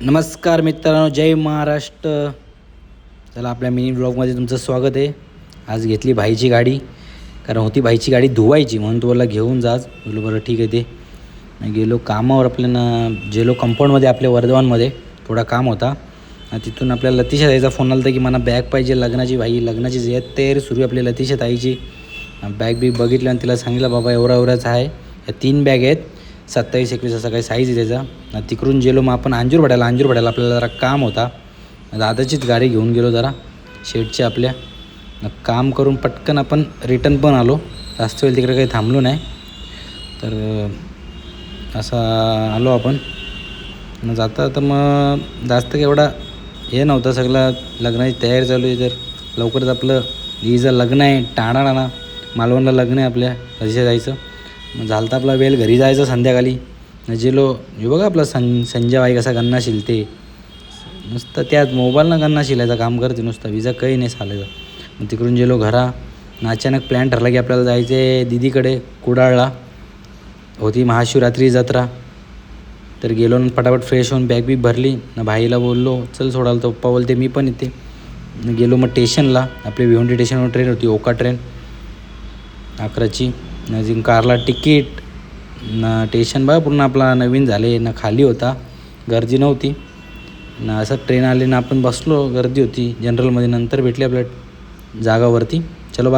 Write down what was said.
नमस्कार मित्रांनो, जय महाराष्ट्र. चला, आपल्या मिनी ब्लॉगमध्ये तुमचं स्वागत आहे. आज घेतली भाईची गाडी, कारण होती भाईची गाडी धुवायची, म्हणून तो बोलला घेऊन जाच. बोललो बरं ठीक आहे. ते गेलो कामावर, आपल्याला जेलो कंपाऊंडमध्ये आपल्या वर्धवानमध्ये थोडा काम होता. तिथून आपल्याला लतिशा ताईचा फोन आला होता की मला बॅग पाहिजे लग्नाची. भाई लग्नाची तयारी सुरू आहे आपल्या लतिशा ताईची. बॅग बी बघितलं आणि तिला सांगितलं बाबा एवढाच आहे. या 3 बॅग आहेत, 27-21 असा काही साईज आहे त्याचा. तिकडून गेलो मग आपण अंजूरवाड्याला आपल्याला जरा काम होता. दादाचीच गाडी घेऊन गेलो जरा शेडची आपल्या. काम करून पटकन आपण रिटर्न पण आलो. जास्त वेळ तिकडे काही थांबलो नाही. तर असा आलो आपण. जाता तर मग जास्त काही एवढा हे नव्हतं. सगळं लग्नाची तयारी चालू आहे. तर लवकरच आपलं हिचं लग्न आहे, टाणा मालवणला लग्न आहे आपल्या रजिशा जायचं. मग झालं तर आपला वेळ घरी जायचं संध्याकाळी. जेलो हे बघा आपला संजय बाई कसा गन्ना शिलते. नुसतं त्यात मोबाईलनं गन्ना शिलायचं काम करते नुसतं, विजा काही नाही चालायचं. मग तिकडून गेलो घरा. अचानक प्लॅन ठरला की आपल्याला जायचं आहे दीदीकडे कुडाळला. होती महाशिवरात्री जत्रा. तर गेलो ना फटाफट फ्रेश होऊन बॅग बी भरली ना. भाईला बोललो चल सोडायला, तर पप्पा बोलते मी पण येते. गेलो मग स्टेशनला. आपली भिवंडी स्टेशनवर ट्रेन होती, ओका ट्रेन 11ची. अजून कारला तिकीट ना. स्टेशन बघा पूर्ण आपला नवीन झाले ना, खाली होता, गर्दी नव्हती ना. असं ट्रेन आली ना, आपण बसलो, गर्दी होती जनरलमध्ये. नंतर भेटली आपल्या जागावरती. चलो बा.